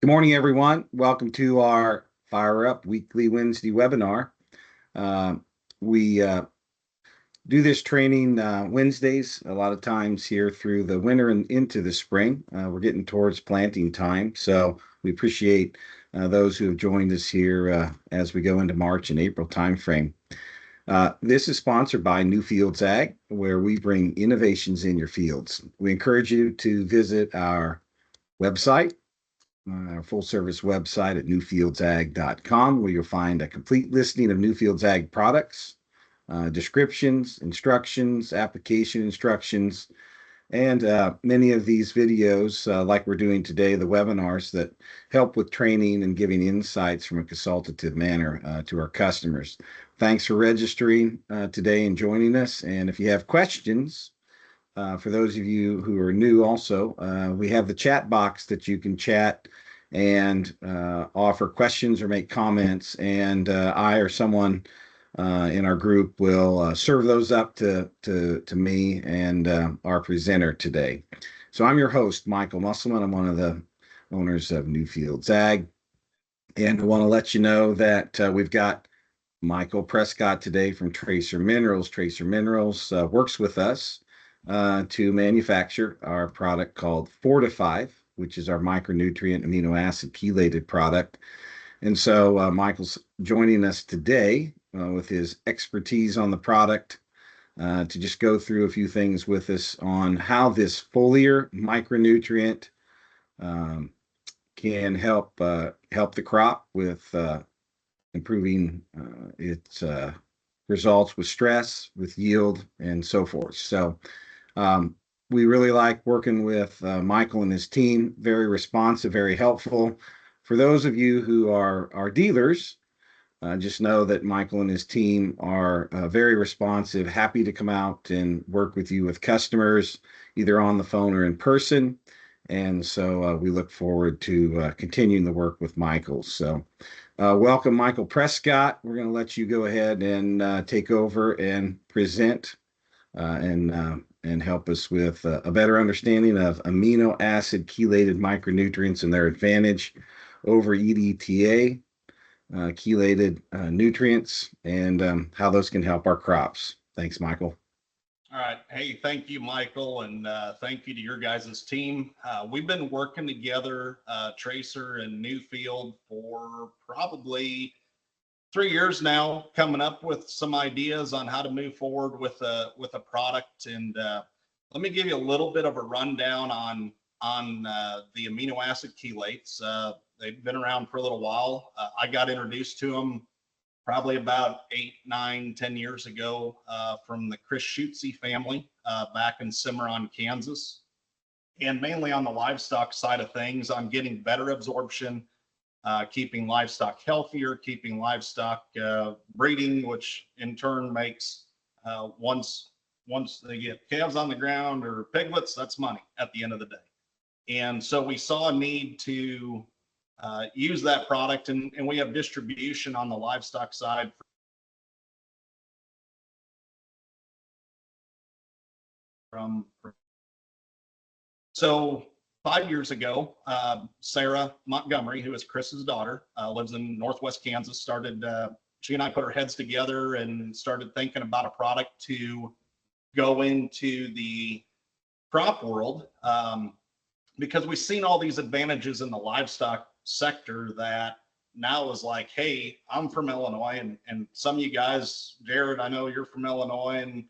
Good morning, everyone. Welcome to our Fire Up weekly Wednesday webinar. We do this training Wednesdays a lot of times here through the winter and into the spring. We're getting towards planting time, so we appreciate those who have joined us here as we go into March and April timeframe. This is sponsored by Newfields Ag, where we bring innovations in your fields. We encourage you to visit our website, our full service website at newfieldsag.com, where you'll find a complete listing of Newfields Ag products, descriptions, instructions, application instructions, and many of these videos, like we're doing today, the webinars that help with training and giving insights from a consultative manner to our customers. Thanks for registering today and joining us. And if you have questions, for those of you who are new also, we have the chat box that you can chat and offer questions or make comments, and I or someone in our group will serve those up to me and our presenter today. So I'm your host, Michael Musselman. I'm one of the owners of Newfields Ag, and I want to let you know that we've got Michael Prescott today from Tracer Minerals. Tracer Minerals works with us to manufacture our product called Forti-5, which is our micronutrient amino acid chelated product. And so Michael's joining us today with his expertise on the product to just go through a few things with us on how this foliar micronutrient can help the crop with improving its results with stress, with yield, and so forth. So we really like working with Michael and his team. Very responsive, very helpful. For those of you who are dealers, just know that Michael and his team are very responsive, happy to come out and work with you with customers, either on the phone or in person. And so we look forward to continuing the work with Michael. So welcome, Michael Prescott. We're going to let you go ahead and take over and present and help us with a better understanding of amino acid chelated micronutrients and their advantage over EDTA chelated nutrients, and how those can help our crops. Thanks, Michael. All right. Hey, thank you, Michael, and thank you to your guys' team. We've been working together, Tracer and Newfield, for probably 3 years now, coming up with some ideas on how to move forward with a product. And let me give you a little bit of a rundown on the amino acid chelates. They've been around for a little while. I got introduced to them probably about 8, 9, 10 years ago from the Chris Schutze family back in Cimarron, Kansas. And mainly on the livestock side of things, I'm getting better absorption, keeping livestock healthier, keeping livestock breeding, which in turn makes once they get calves on the ground or piglets, that's money at the end of the day. And so we saw a need to use that product, and we have distribution on the livestock side from. So 5 years ago, Sarah Montgomery, who is Chris's daughter, lives in Northwest Kansas, she and I put our heads together and started thinking about a product to go into the crop world, because we've seen all these advantages in the livestock sector that now is like, hey, I'm from Illinois, and some of you guys, Jared, I know you're from Illinois,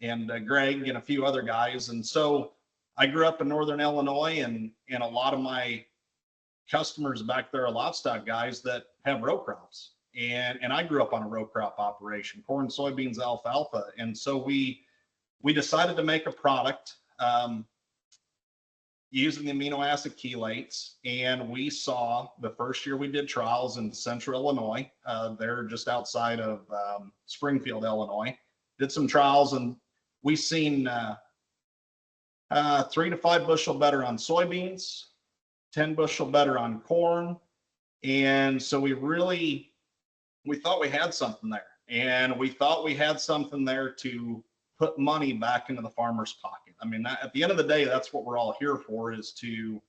and Greg and a few other guys. And so I grew up in Northern Illinois, and a lot of my customers back there are livestock guys that have row crops. And I grew up on a row crop operation, corn, soybeans, alfalfa. And so we decided to make a product using the amino acid chelates. And we saw the first year we did trials in central Illinois, they're just outside of Springfield, Illinois, did some trials, and we seen 3 to 5 bushel better on soybeans, 10 bushel better on corn. And so we thought we had something there, and we thought we had something there to put money back into the farmer's pocket. I mean, at the end of the day, that's what we're all here for, is to,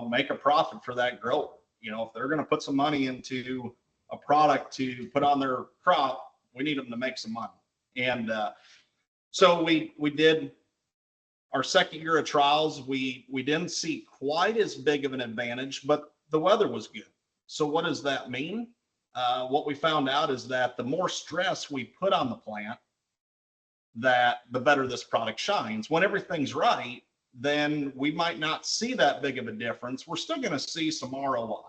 make a profit for that grower. if they're going to put some money into a product to put on their crop, we need them to make some money. And so we did our second year of trials. We didn't see quite as big of an advantage, but the weather was good. So what does that mean? What we found out is that the more stress we put on the plant, that the better this product shines. When everything's right, then we might not see that big of a difference. We're still going to see some ROI.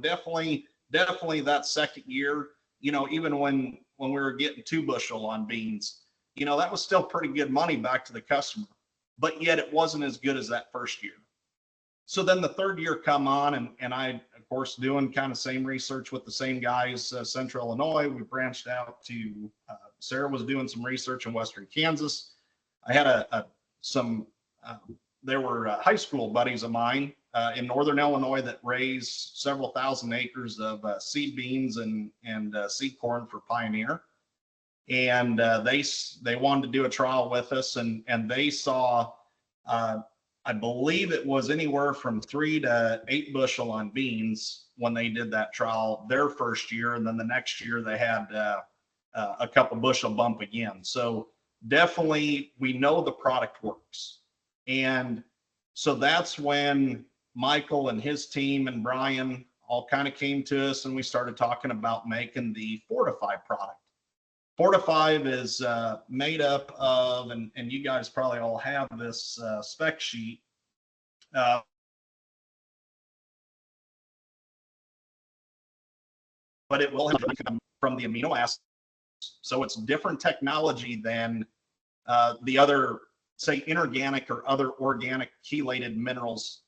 Definitely that second year, even when we were getting 2 bushel on beans, that was still pretty good money back to the customer, but yet it wasn't as good as that first year. So then the third year come on, and I, of course, doing kind of same research with the same guys, Central Illinois. We branched out to, Sarah was doing some research in Western Kansas. I had there were high school buddies of mine in Northern Illinois that raised several thousand acres of seed beans and seed corn for Pioneer. And they wanted to do a trial with us, and they saw, I believe it was anywhere from 3 to 8 bushel on beans when they did that trial their first year. And then the next year they had a couple bushel bump again. So definitely we know the product works. And so that's when Michael and his team and Brian all kind of came to us, and we started talking about making the Forti-5 product. Forti-5 is made up of, and you guys probably all have this spec sheet. But it will have from the amino acids. So it's different technology than the other, say, inorganic or other organic chelated minerals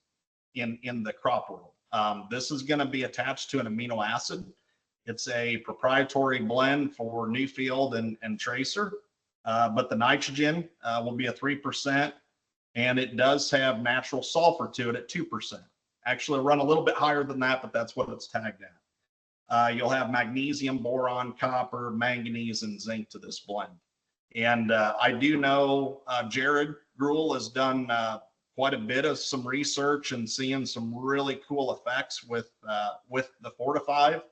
in the crop world. This is going to be attached to an amino acid. It's a proprietary blend for Newfield and Tracer, but the nitrogen will be a 3%, and it does have natural sulfur to it at 2%. Actually, run a little bit higher than that, but that's what it's tagged at. You'll have magnesium, boron, copper, manganese, and zinc to this blend. And I do know Jared Gruhl has done quite a bit of some research and seeing some really cool effects with the Forti-5,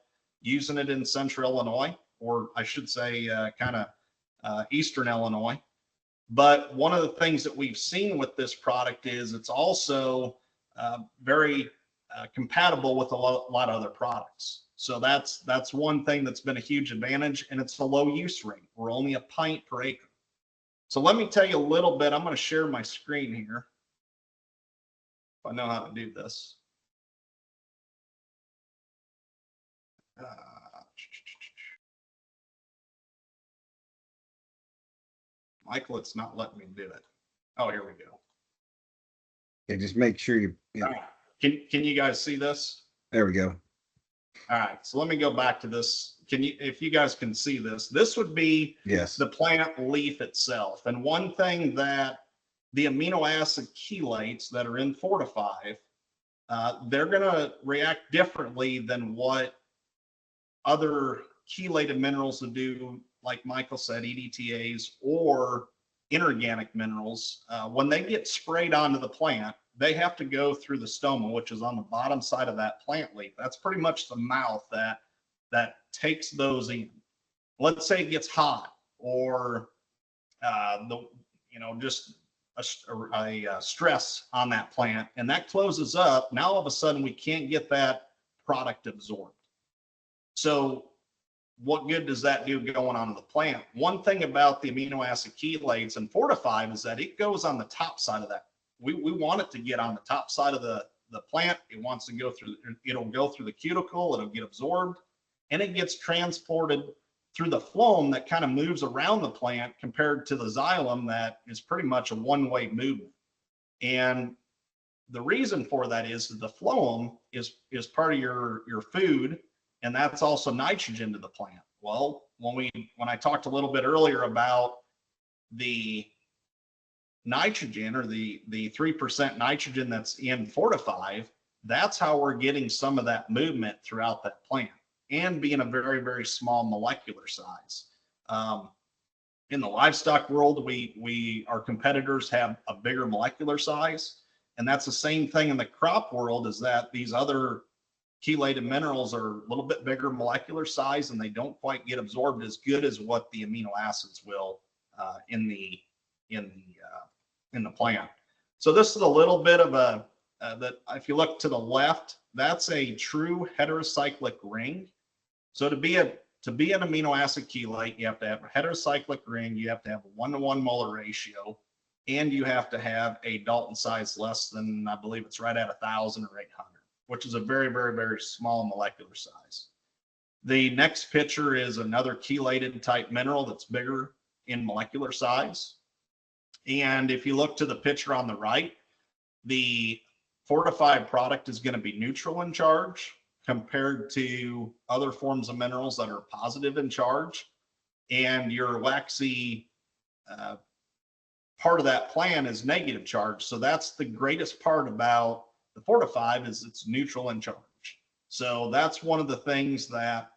using it in Central Illinois, or I should say kind of Eastern Illinois. But one of the things that we've seen with this product is it's also very compatible with a lot of other products. So that's one thing that's been a huge advantage, and it's a low use rate. We're only a pint per acre. So let me tell you a little bit. I'm going to share my screen here, if I know how to do this. Michael, it's not letting me do it. Oh, here we go. Okay, just make sure you. All right. Can you guys see this? There we go. All right, so let me go back to this. If you guys can see this, this would be the plant leaf itself. And one thing that the amino acid chelates that are in Forti-5, they're going to react differently than what other chelated minerals would do, like Michael said, EDTAs or inorganic minerals. When they get sprayed onto the plant, they have to go through the stoma, which is on the bottom side of that plant leaf. That's pretty much the mouth that takes those in. Let's say it gets hot, or just a stress on that plant, and that closes up. Now all of a sudden we can't get that product absorbed. So what good does that do going onto the plant? One thing about the amino acid chelates and Forti-5 is that it goes on the top side of that. We want it to get on the top side of the plant. It wants to go through, it'll go through the cuticle, it'll get absorbed, and it gets transported through the phloem that kind of moves around the plant, compared to the xylem that is pretty much a one-way movement. And the reason for that is that the phloem is part of your food, and that's also nitrogen to the plant. Well, when I talked a little bit earlier about the nitrogen, or the 3% nitrogen that's in Forti-5, that's how we're getting some of that movement throughout that plant, and being a very, very small molecular size. In the livestock world, our competitors have a bigger molecular size, and that's the same thing in the crop world, is that these other chelated minerals are a little bit bigger molecular size, and they don't quite get absorbed as good as what the amino acids will in the plant. So this is a little bit of a that if you look to the left, that's a true heterocyclic ring. So to be an amino acid chelate, you have to have a heterocyclic ring, you have to have a 1-to-1 molar ratio, and you have to have a Dalton size less than, I believe it's right at 1,000 or 800, which is a very, very, very small molecular size. The next picture is another chelated type mineral that's bigger in molecular size. And if you look to the picture on the right, the Forti-5 product is going to be neutral in charge compared to other forms of minerals that are positive in charge. And your waxy part of that plan is negative charge. So that's the greatest part about the Forti-5 is it's neutral in charge. So that's one of the things that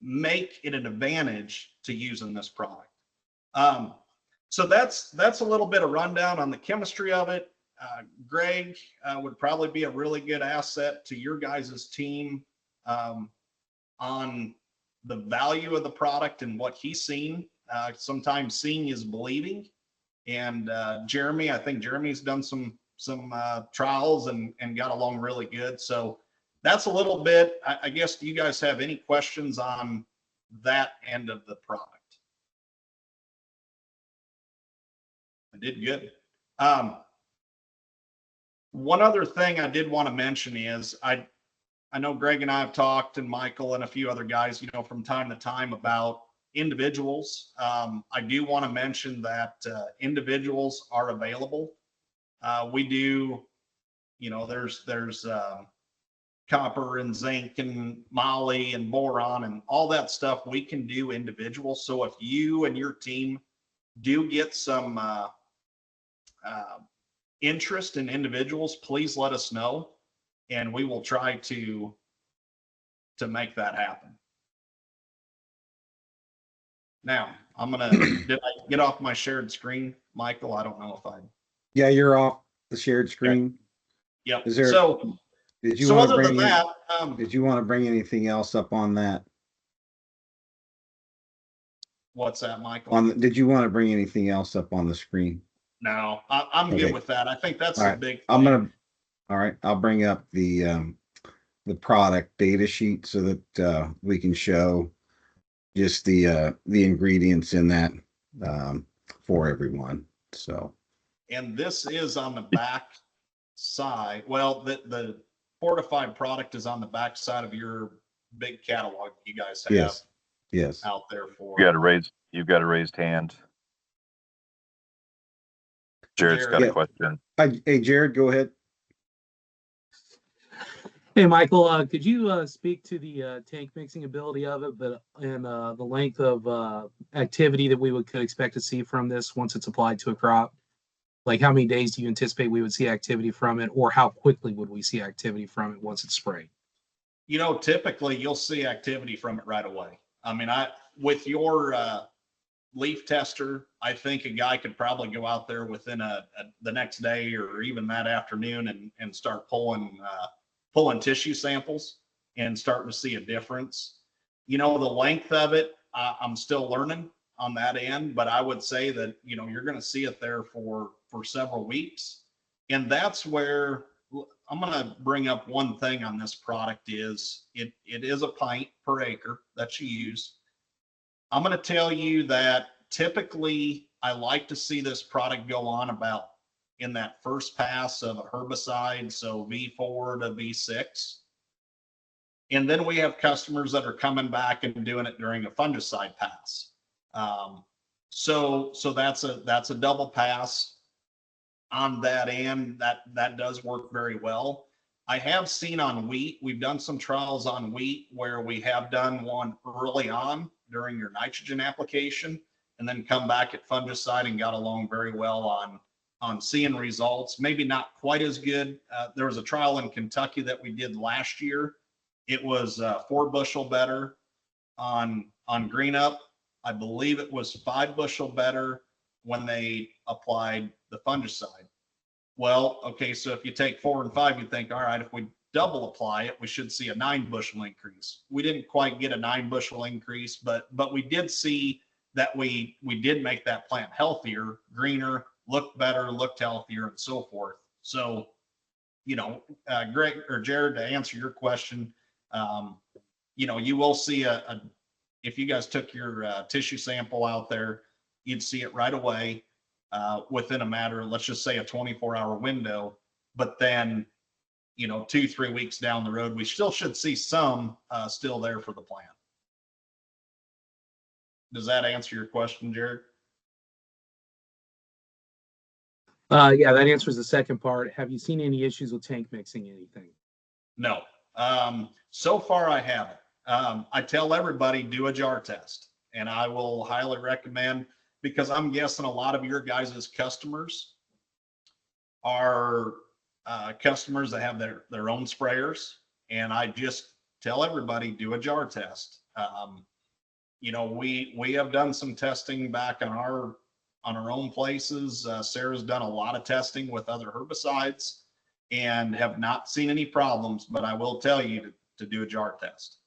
make it an advantage to using this product. So that's a little bit of rundown on the chemistry of it. Greg would probably be a really good asset to your guys' team on the value of the product and what he's seen. Sometimes seeing is believing. And Jeremy, I think Jeremy's done some trials and got along really good. So that's a little bit, I guess, do you guys have any questions on that end of the product? I did good. One other thing I did want to mention is I know Greg and I have talked, and Michael and a few other guys, from time to time about individuals. I do want to mention that individuals are available. We do, there's copper and zinc and moly and boron and all that stuff we can do individual. So if you and your team do get some interest in individuals, please let us know, and we will try to make that happen. Now, did I get off my shared screen, Michael? I don't know if I. Yeah, you're off the shared screen. Okay. Yep. Is there? So did you want to bring that? Did you want to bring anything else up on that? What's that, Michael? Did you want to bring anything else up on the screen? No, I'm good with that. I think that's a big thing. All right, I'll bring up the product data sheet so that we can show just the ingredients in that for everyone. So. And this is on the back side. Well, the Forti-5 product is on the back side of your big catalog you guys have. Yes. Out there for. You've got a raised hand. Jared's got a question. Hey, Jared, go ahead. Hey, Michael, could you speak to the tank mixing ability of it, and the length of activity that we could expect to see from this once it's applied to a crop? Like, how many days do you anticipate we would see activity from it, or how quickly would we see activity from it once it's sprayed? Typically you'll see activity from it right away. I mean, with your leaf tester, I think a guy could probably go out there within the next day or even that afternoon and start pulling tissue samples and starting to see a difference. The length of it, I'm still learning on that end, but I would say that, you're going to see it there for several weeks. And that's where I'm going to bring up one thing on this product is it is a pint per acre that you use. I'm going to tell you that typically I like to see this product go on about in that first pass of a herbicide, so V4 to V6. And then we have customers that are coming back and doing it during a fungicide pass. So that's a double pass on that end. That does work very well. I have seen on wheat, we've done some trials on wheat where we have done one early on during your nitrogen application and then come back at fungicide and got along very well on seeing results. Maybe not quite as good. There was a trial in Kentucky that we did last year. It was 4 bushel better on green up. I believe it was 5 bushel better when they applied the fungicide. Well, okay, so if you take 4 and 5, you think, all right, if we double apply it, we should see a 9 bushel increase. We didn't quite get a 9 bushel increase, but we did see that we did make that plant healthier, greener, looked better, looked healthier, and so forth. So, Greg or Jared, to answer your question, you will see if you guys took your tissue sample out there, you'd see it right away within a matter, let's just say a 24-hour window. But then, 2-3 weeks down the road, we still should see some still there for the plant. Does that answer your question, Jared? Yeah, that answers the second part. Have you seen any issues with tank mixing anything? No. So far I haven't. I tell everybody do a jar test, and I will highly recommend, because I'm guessing a lot of your guys' customers are customers that have their own sprayers, and I just tell everybody do a jar test. We have done some testing back on our own places. Sarah's done a lot of testing with other herbicides and have not seen any problems, but I will tell you to do a jar test.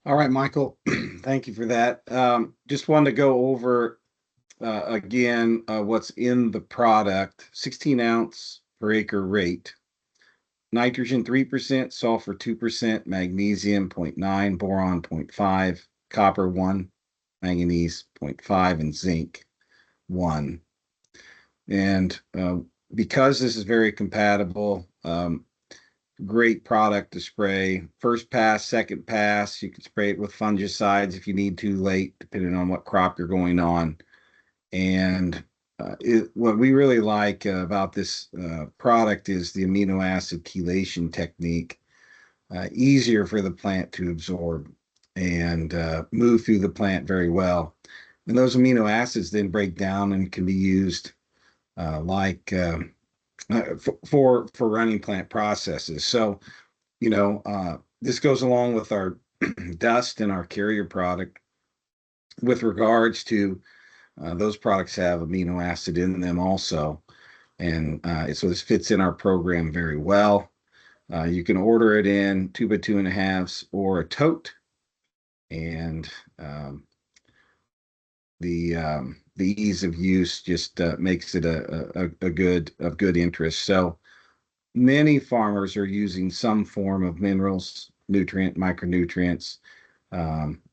All right, Michael, thank you for that. Just wanted to go over again what's in the product. 16 ounce per acre rate. Nitrogen 3%, sulfur 2%, magnesium 0.9, boron 0.5, copper 1, manganese 0.5, and zinc 1. And because this is very compatible, great product to spray. First pass, second pass, you can spray it with fungicides if you need to late, depending on what crop you're going on. And what we really like about this product is the amino acid chelation technique. Easier for the plant to absorb and move through the plant very well. And those amino acids then break down and can be used for running plant processes. So, this goes along with our dust and our carrier product with regards to those products have amino acid in them also. And so this fits in our program very well. You can order it in 2 by 2.5s or a tote. And the ease of use just makes it of good interest. So many farmers are using some form of minerals, micronutrients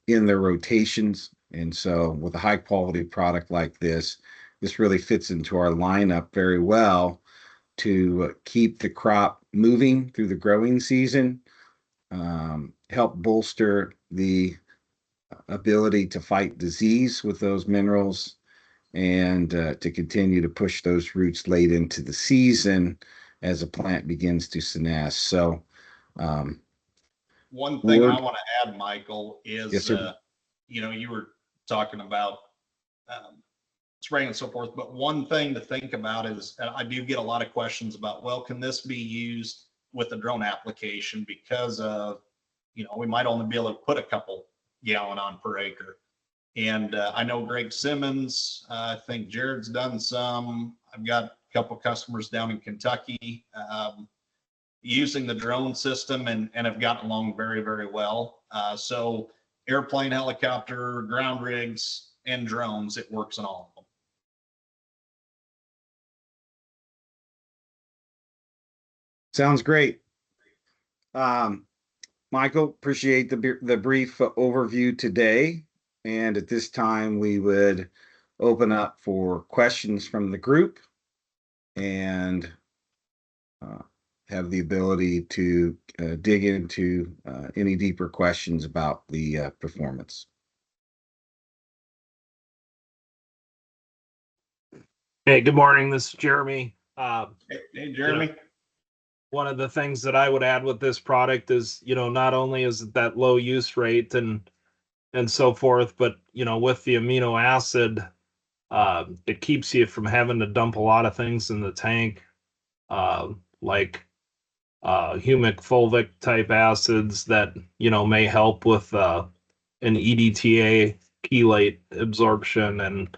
in their rotations. And so with a high quality product like this really fits into our lineup very well to keep the crop moving through the growing season, help bolster the ability to fight disease with those minerals, and to continue to push those roots late into the season as a plant begins to senesce. So one thing I want to add, Michael, is yes, you were talking about spraying and so forth, but one thing to think about is, I do get a lot of questions about, well, can this be used with a drone application, because of, we might only be able to put a couple gallon on per acre. And I know Greg Simmons, I think Jared's done some. I've got a couple customers down in Kentucky using the drone system and have gotten along very, very well. So airplane, helicopter, ground rigs, and drones, it works on all of them. Sounds great. Michael, appreciate the brief overview today. And at this time, we would open up for questions from the group and have the ability to dig into any deeper questions about the performance. Hey, good morning. This is Jeremy. Hey, Jeremy. One of the things that I would add with this product is, not only is it that low use rate and so forth, but, with the amino acid, it keeps you from having to dump a lot of things in the tank, like humic fulvic type acids that, may help with EDTA chelate absorption and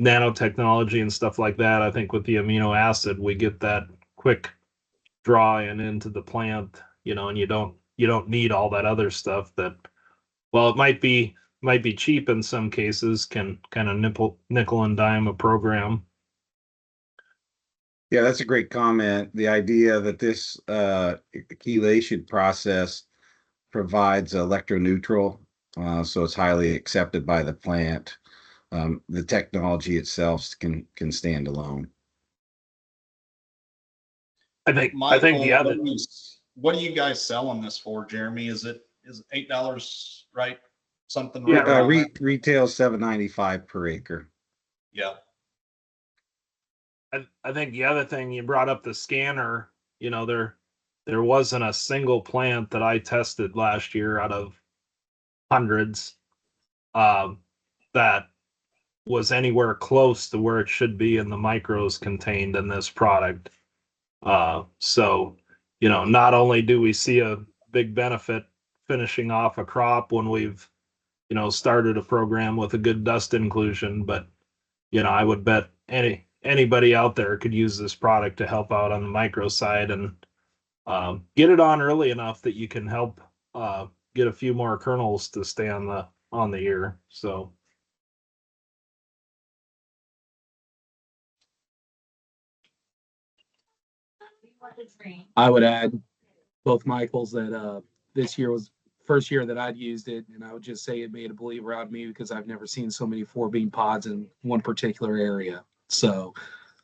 nanotechnology and stuff like that. I think with the amino acid, we get that quick draw in into the plant, and you don't need all that other stuff that, well, it might be cheap in some cases, can kind of nickel and dime a program. Yeah, that's a great comment. The idea that this chelation process provides electroneutral, so it's highly accepted by the plant. The technology itself can stand alone. I think Michael, the other, what are you guys selling this for, Jeremy? Is it $8, right? Something Yeah, right around there? Retail $7.95 per acre. Yeah. I think the other thing you brought up, the scanner, there wasn't a single plant that I tested last year out of hundreds that was anywhere close to where it should be in the micros contained in this product. So, not only do we see a big benefit finishing off a crop when we've, started a program with a good dust inclusion, but, I would bet anybody out there could use this product to help out on the micro side and get it on early enough that you can help get a few more kernels to stay on the ear. So. I would add both Michaels that this year was first year that I'd used it, and I would just say it made a believer out of me because I've never seen so many 4-bean pods in one particular area. So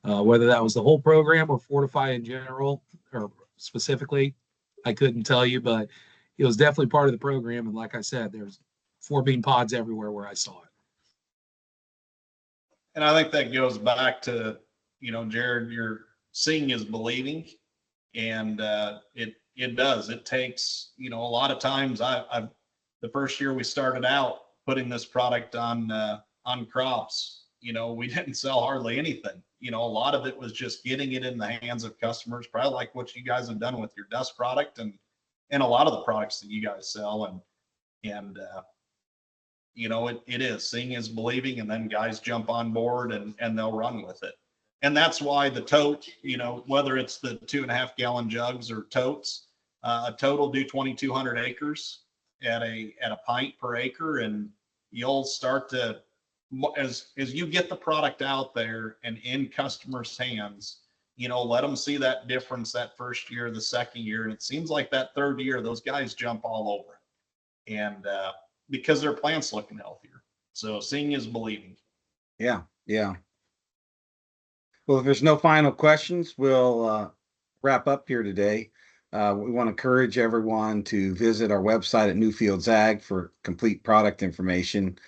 whether that was the whole program or Forti-5 in general or specifically, I couldn't tell you, but it was definitely part of the program. And like I said, there's 4-bean pods everywhere where I saw it. And I think that goes back to, Jared, you're seeing is believing. And it does. It takes, a lot of times I've the first year we started out putting this product on crops, we didn't sell hardly anything. A lot of it was just getting it in the hands of customers, probably like what you guys have done with your dust product and a lot of the products that you guys sell. And it is seeing is believing, and then guys jump on board and they'll run with it. And that's why the tote, whether it's the 2.5 gallon jugs or totes, a tote will do 2,200 acres at a pint per acre. And you'll start to, as you get the product out there and in customers' hands, let them see that difference that first year, the second year. And it seems like that third year, those guys jump all over it. And because their plant's looking healthier. So seeing is believing. Yeah. Yeah. Well, if there's no final questions, we'll wrap up here today. We want to encourage everyone to visit our website at Newfields Ag for complete product information.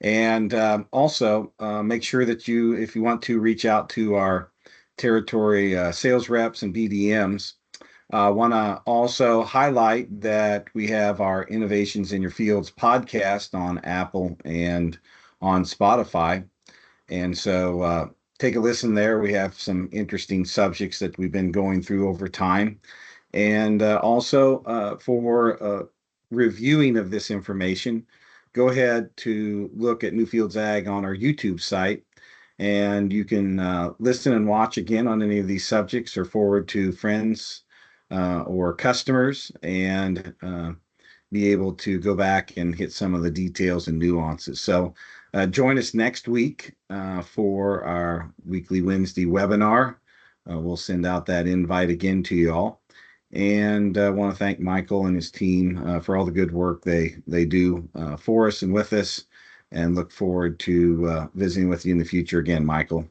And also make sure that if you want to, reach out to our territory sales reps and BDMs. Want to also highlight that we have our Innovations in Your Fields podcast on Apple and on Spotify. And so take a listen there. We have some interesting subjects that we've been going through over time. And also for reviewing of this information, go ahead to look at Newfields Ag on our YouTube site. And you can listen and watch again on any of these subjects or forward to friends or customers and be able to go back and hit some of the details and nuances. So join us next week for our weekly Wednesday webinar. We'll send out that invite again to you all. And I want to thank Michael and his team for all the good work they do for us and with us, and look forward to visiting with you in the future again, Michael.